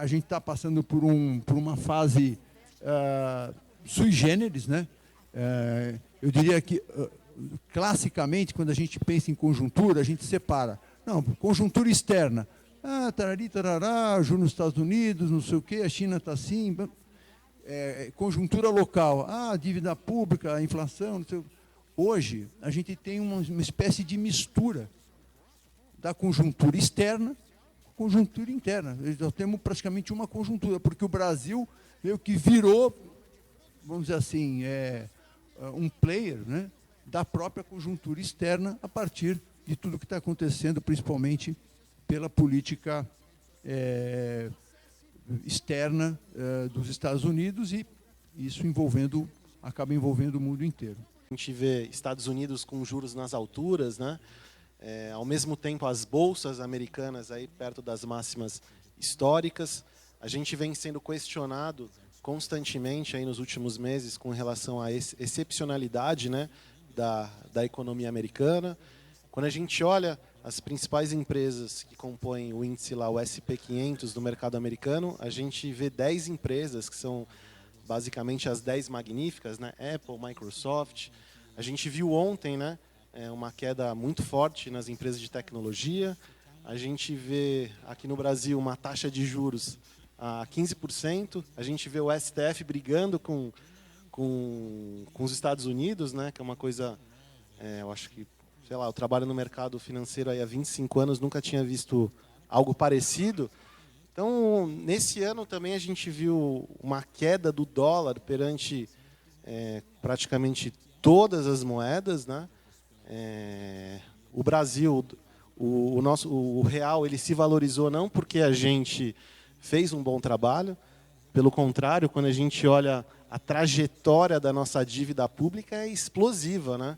a gente está passando por uma fase sui generis, né? Eu diria que, classicamente, quando a gente pensa em conjuntura, a gente separa. Não, conjuntura externa. Tarari, tarará, juros nos Estados Unidos, não sei o quê, a China está assim. Conjuntura local. Dívida pública, a inflação, não sei o quê. Hoje, a gente tem uma espécie de mistura da conjuntura externa com a conjuntura interna. Nós temos praticamente uma conjuntura, porque o Brasil meio que virou, vamos dizer assim, um player, né, da própria conjuntura externa a partir de tudo que está acontecendo, principalmente pela política externa dos Estados Unidos, e isso acaba envolvendo o mundo inteiro. A gente vê Estados Unidos com juros nas alturas, né? Ao mesmo tempo, as bolsas americanas aí perto das máximas históricas. A gente vem sendo questionado constantemente aí nos últimos meses com relação à excepcionalidade, né, da economia americana. Quando a gente olha as principais empresas que compõem o índice lá, o S&P 500 do mercado americano, a gente vê 10 empresas que são basicamente as 10 magníficas, né? Apple, Microsoft. A gente viu ontem, né, uma queda muito forte nas empresas de tecnologia. A gente vê aqui no Brasil uma taxa de juros a 15%. A gente vê o STF brigando com os Estados Unidos, né, que é uma coisa, eu acho que, sei lá, eu trabalho no mercado financeiro aí há 25 anos, nunca tinha visto algo parecido. Então, nesse ano também a gente viu uma queda do dólar perante praticamente todas as moedas, né? O Brasil, o real, ele se valorizou não porque a gente fez um bom trabalho, pelo contrário, quando a gente olha a trajetória da nossa dívida pública é explosiva, né?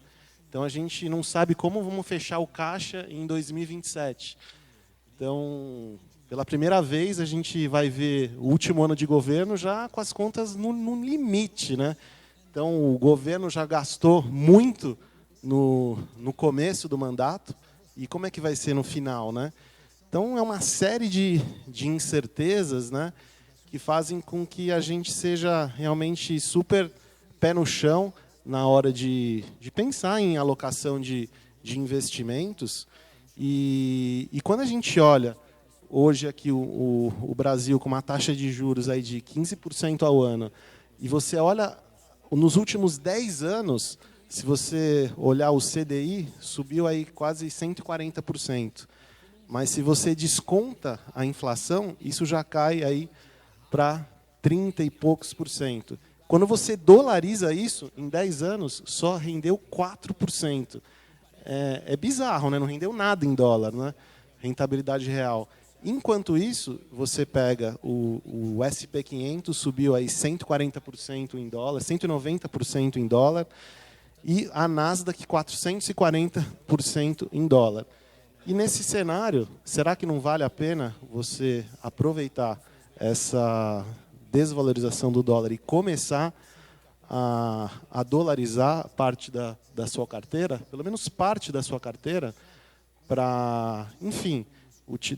Então a gente não sabe como vamos fechar o caixa em 2027. Então, pela primeira vez, a gente vai ver o último ano de governo já com as contas no limite, né? Então, o governo já gastou muito no começo do mandato, e como é que vai ser no final, né? Então, é uma série de incertezas, né, que fazem com que a gente seja realmente super pé no chão na hora de pensar em alocação de investimentos. E quando a gente olha hoje aqui o Brasil com uma taxa de juros aí de 15% ao ano, e você olha nos últimos 10 anos, se você olhar o CDI, subiu aí quase 140%. Mas se você desconta a inflação, isso já cai aí para 30 e poucos por cento. Quando você dolariza isso, em 10 anos, só rendeu 4%. É bizarro, né? Não rendeu nada em dólar, né? Rentabilidade real. Enquanto isso, você pega o S&P 500, subiu aí 140% em dólar, 190% em dólar, e a Nasdaq 440% em dólar. E nesse cenário, será que não vale a pena você aproveitar essa desvalorização do dólar e começar a dolarizar parte da sua carteira, pelo menos parte da sua carteira, para, enfim,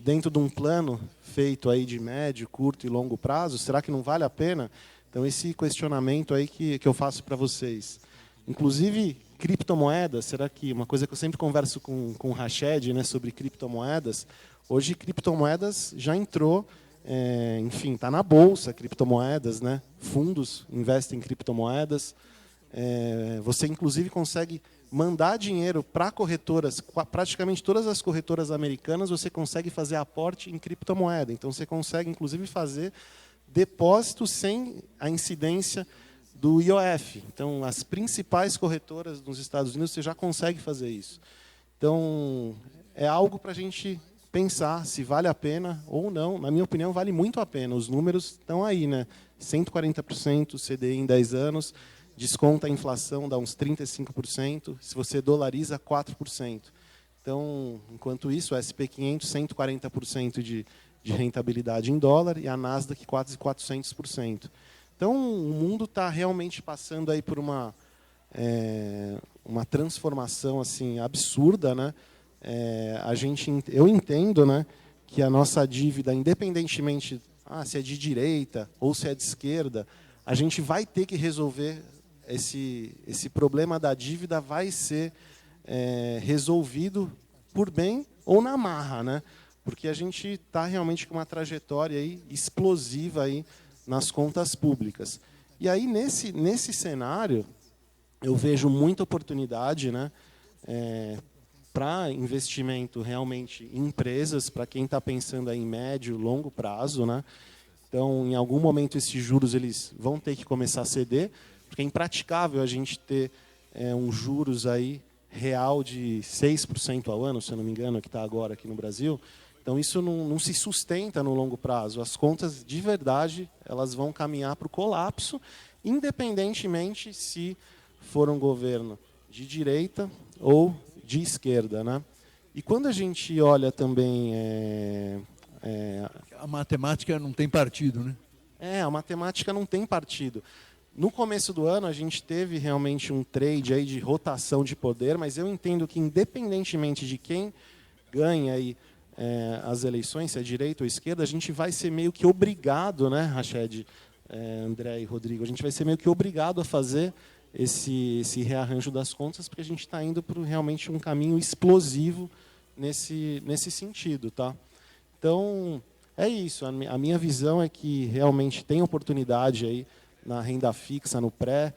dentro de um plano feito aí de médio, curto e longo prazo, será que não vale a pena? Então, esse questionamento aí que eu faço para vocês. Inclusive, criptomoedas, será que, uma coisa que eu sempre converso com o Rached, né, sobre criptomoedas, hoje criptomoedas já entrou, enfim, está na bolsa, criptomoedas, né, fundos investem em criptomoedas, você inclusive consegue mandar dinheiro para corretoras, praticamente todas as corretoras americanas, você consegue fazer aporte em criptomoeda. Então, você consegue, inclusive, fazer depósitos sem a incidência do IOF. Então, as principais corretoras nos Estados Unidos, você já consegue fazer isso. Então, é algo para a gente pensar se vale a pena ou não. Na minha opinião, vale muito a pena. Os números estão aí, né? 140% CDI em 10 anos, desconta a inflação, dá uns 35%, se você dolariza, 4%. Então, enquanto isso, o S&P 500, 140% de rentabilidade em dólar, e a Nasdaq, quase 400%. Então, o mundo está realmente passando aí por uma transformação assim, absurda, né? Eu entendo, né, que a nossa dívida, independentemente se é de direita ou se é de esquerda, a gente vai ter que resolver esse problema da dívida, vai ser resolvido por bem ou na marra, né? Porque a gente está realmente com uma trajetória aí explosiva aí nas contas públicas. E aí, nesse cenário, eu vejo muita oportunidade, né, para investimento realmente em empresas, para quem está pensando aí em médio, longo prazo, né? Então, em algum momento, esses juros eles vão ter que começar a ceder, porque é impraticável a gente ter um juros aí real de 6% ao ano, se eu não me engano, que está agora aqui no Brasil. Então, isso não se sustenta no longo prazo. As contas, de verdade, elas vão caminhar para o colapso, independentemente se for um governo de direita ou de esquerda, né? E quando a gente olha também... A matemática não tem partido, né? A matemática não tem partido. No começo do ano, a gente teve realmente um trade aí de rotação de poder, mas eu entendo que, independentemente de quem ganha aí, as eleições, se é direita ou esquerda, a gente vai ser meio que obrigado, né, Rached, André e Rodrigo, a gente vai ser meio que obrigado a fazer esse rearranjo das contas, porque a gente está indo para realmente um caminho explosivo nesse sentido, tá? Então, é isso. A minha visão é que realmente tem oportunidade aí na renda fixa, no pré,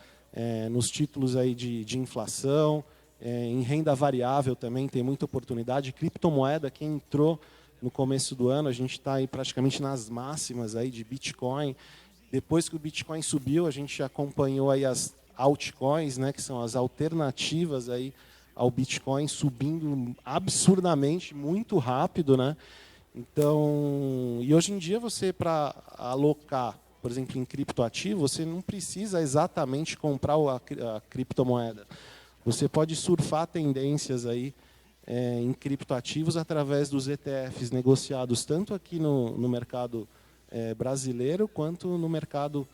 nos títulos aí de inflação, em renda variável também tem muita oportunidade. Criptomoeda, quem entrou no começo do ano, a gente está aí praticamente nas máximas aí de Bitcoin. Depois que o Bitcoin subiu, a gente acompanhou aí as altcoins, né, que são as alternativas aí ao Bitcoin, subindo absurdamente, muito rápido, né? Então, e hoje em dia você, para alocar, por exemplo, em criptoativo, você não precisa exatamente comprar a criptomoeda. Você pode surfar tendências aí em criptoativos através dos ETFs negociados tanto aqui no mercado brasileiro quanto no mercado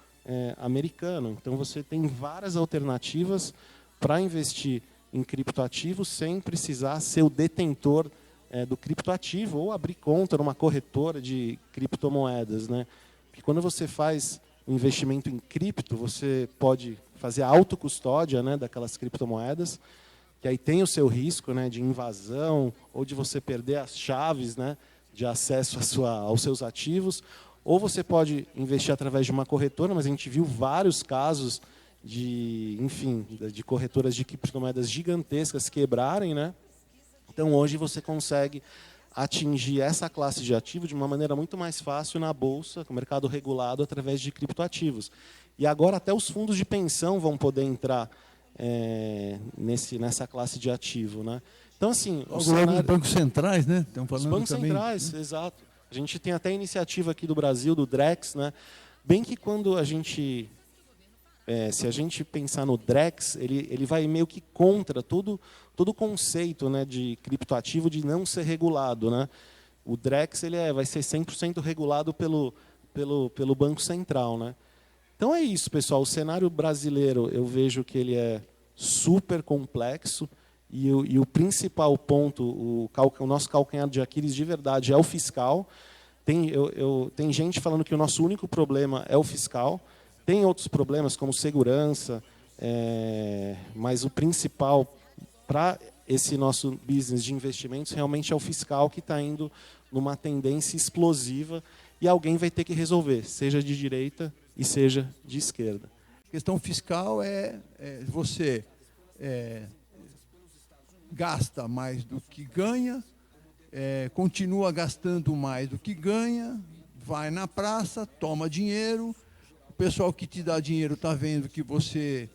americano. Então você tem várias alternativas para investir em criptoativos sem precisar ser o detentor do criptoativo ou abrir conta numa corretora de criptomoedas, né? Porque quando você faz um investimento em cripto, você pode fazer a autocustódia, né, daquelas criptomoedas, que aí tem o seu risco, né, de invasão ou de você perder as chaves, né, de acesso aos seus ativos, ou você pode investir através de uma corretora, mas a gente viu vários casos de corretoras de criptomoedas gigantescas quebrarem, né? Então, hoje você consegue atingir essa classe de ativo de uma maneira muito mais fácil na bolsa, no mercado regulado, através de criptoativos. E agora até os fundos de pensão vão poder entrar nessa classe de ativo, né? Então, assim, os bancos centrais, né? Estão falando os bancos também, centrais, né? Exato. A gente tem até a iniciativa aqui do Brasil, do Drex, né? Bem que quando a gente... se a gente pensar no Drex, ele vai meio que contra todo o conceito, né, de criptoativo de não ser regulado, né? O Drex vai ser 100% regulado pelo Banco Central, né? Então é isso, pessoal. O cenário brasileiro, eu vejo que ele é super complexo e o principal ponto, o nosso calcanhar de Aquiles de verdade é o fiscal. Tem gente falando que o nosso único problema é o fiscal. Tem outros problemas, como segurança, mas o principal para esse nosso business de investimentos realmente é o fiscal, que está indo numa tendência explosiva e alguém vai ter que resolver, seja de direita e seja de esquerda. A questão fiscal você gasta mais do que ganha, continua gastando mais do que ganha, vai na praça, toma dinheiro. O pessoal que te dá dinheiro está vendo que você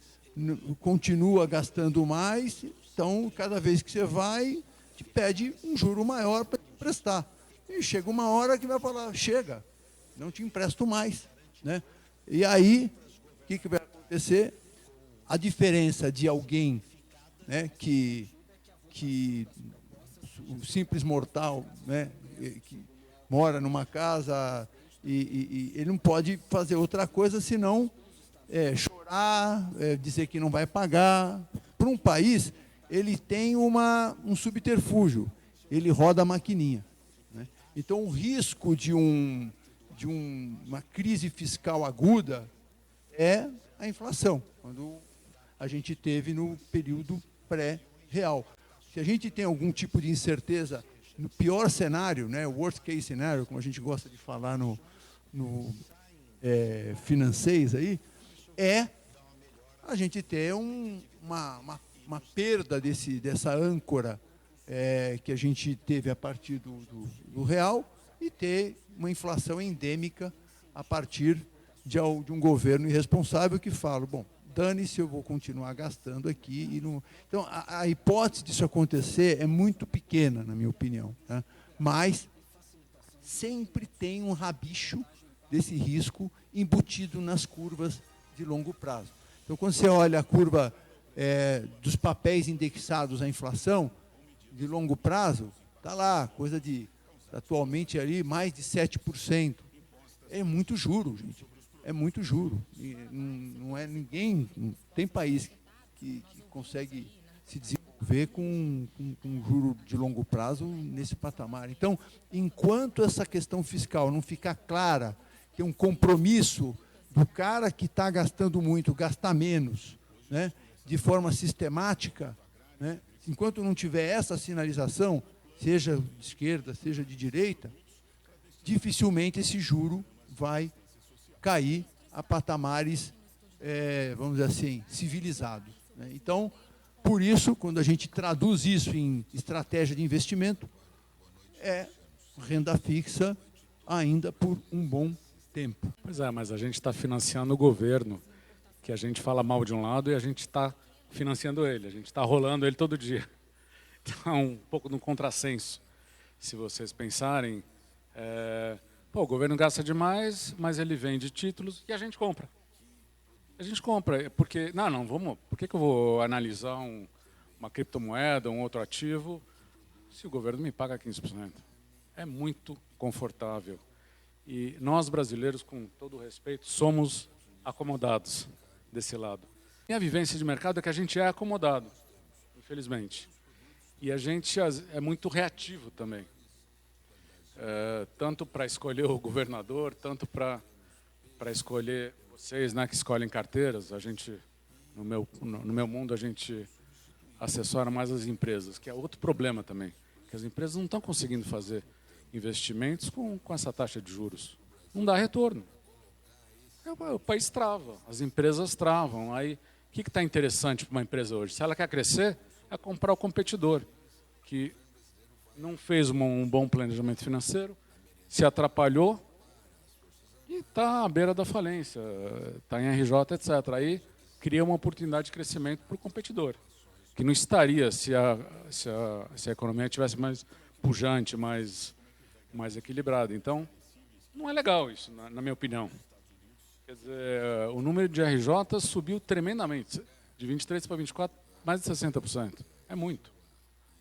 continua gastando mais, então, cada vez que você vai, te pede um juro maior para emprestar. E chega uma hora que vai falar, chega, não te empresto mais, né? E aí, o que vai acontecer? A diferença de alguém, né, que o simples mortal, né, que mora numa casa e ele não pode fazer outra coisa senão chorar, dizer que não vai pagar. Para um país, ele tem um subterfúgio, ele roda a maquininha, né? Então, o risco de de uma crise fiscal aguda é a inflação, quando a gente teve no período pré-real. Se a gente tem algum tipo de incerteza, no pior cenário, né, worst case scenario, como a gente gosta de falar no financês aí, é a gente ter uma perda dessa âncora que a gente teve a partir do real e ter uma inflação endêmica a partir de um governo irresponsável que fala, bom, dane-se, eu vou continuar gastando aqui. Então, a hipótese disso acontecer é muito pequena, na minha opinião, né? Mas sempre tem um rabicho desse risco embutido nas curvas de longo prazo. Então, quando você olha a curva dos papéis indexados à inflação, de longo prazo, está lá, coisa de, atualmente, ali, mais de 7%. É muito juro, gente. É muito juro. E não é ninguém, não tem país que consegue se desenvolver com juro de longo prazo nesse patamar. Então, enquanto essa questão fiscal não ficar clara, que é um compromisso do cara que está gastando muito, gastar menos, né, de forma sistemática, né, enquanto não tiver essa sinalização, seja de esquerda, seja de direita, dificilmente esse juro vai cair a patamares, vamos dizer assim, civilizados, né? Então, por isso, quando a gente traduz isso em estratégia de investimento, é renda fixa ainda por um bom tempo. Pois é, mas a gente está financiando o governo, que a gente fala mal de um lado e a gente está financiando ele, a gente está rolando ele todo dia. Então, um pouco de um contrassenso, se vocês pensarem. O governo gasta demais, mas ele vende títulos e a gente compra. A gente compra, porque... Não, vamos... Por que eu vou analisar uma criptomoeda, um outro ativo, se o governo me paga 15%? É muito confortável. E nós, brasileiros, com todo o respeito, somos acomodados desse lado. E a vivência de mercado é que a gente é acomodado, infelizmente. E a gente é muito reativo também. Tanto para escolher o governador, tanto para escolher vocês, né, que escolhem carteiras. A gente, no meu mundo, a gente assessora mais as empresas, que é outro problema também, que as empresas não estão conseguindo fazer investimentos com essa taxa de juros. Não dá retorno. O país trava, as empresas travam. Aí, o que está interessante para uma empresa hoje? Se ela quer crescer, é comprar o competidor, que não fez um bom planejamento financeiro, se atrapalhou e está à beira da falência, está em RJ, etc. Aí cria uma oportunidade de crescimento para o competidor, que não estaria se a economia estivesse mais pujante, mais equilibrada. Então, não é legal isso, na minha opinião. Quer dizer, o número de RJ subiu tremendamente, de 23 para 24, mais de 60%. É muito.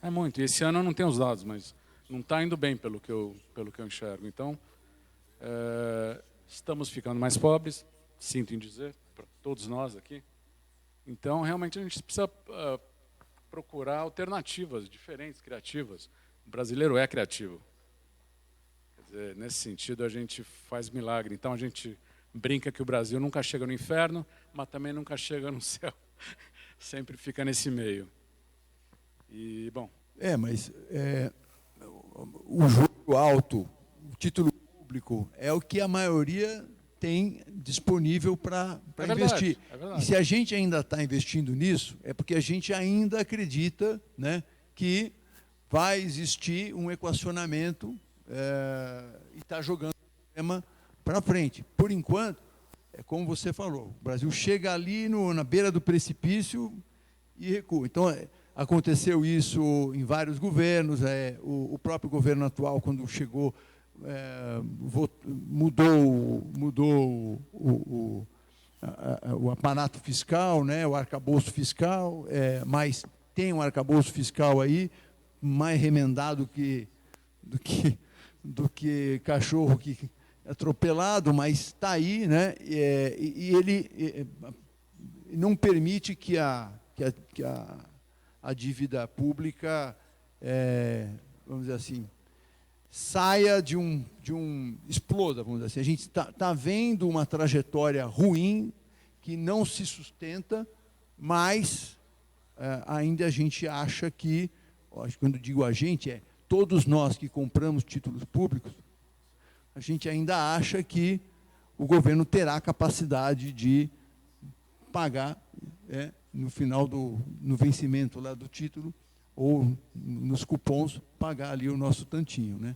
É muito. E esse ano eu não tenho os dados, mas não está indo bem pelo que eu enxergo. Então, estamos ficando mais pobres, sinto em dizer, para todos nós aqui. Então, realmente, a gente precisa procurar alternativas diferentes, criativas. O brasileiro é criativo. Quer dizer, nesse sentido, a gente faz milagre. Então, a gente brinca que o Brasil nunca chega no inferno, mas também nunca chega no céu. Sempre fica nesse meio. E, bom... Mas o juro alto, o título público, é o que a maioria tem disponível para investir. É verdade. E se a gente ainda está investindo nisso, é porque a gente ainda acredita, né, que vai existir um equacionamento e está jogando o tema para frente. Por enquanto, é como você falou, o Brasil chega ali na beira do precipício e recua. Então, aconteceu isso em vários governos. O próprio governo atual, quando chegou, mudou o aparato fiscal, né, o arcabouço fiscal, mas tem um arcabouço fiscal aí mais remendado do que cachorro atropelado, mas está aí, né, e ele não permite que a dívida pública, vamos dizer assim, saia exploda, vamos dizer assim. A gente está vendo uma trajetória ruim que não se sustenta, mas ainda a gente acha que, quando digo a gente, todos nós que compramos títulos públicos, a gente ainda acha que o governo terá capacidade de pagar no final no vencimento lá do título ou nos cupons, pagar ali o nosso tantinho, né?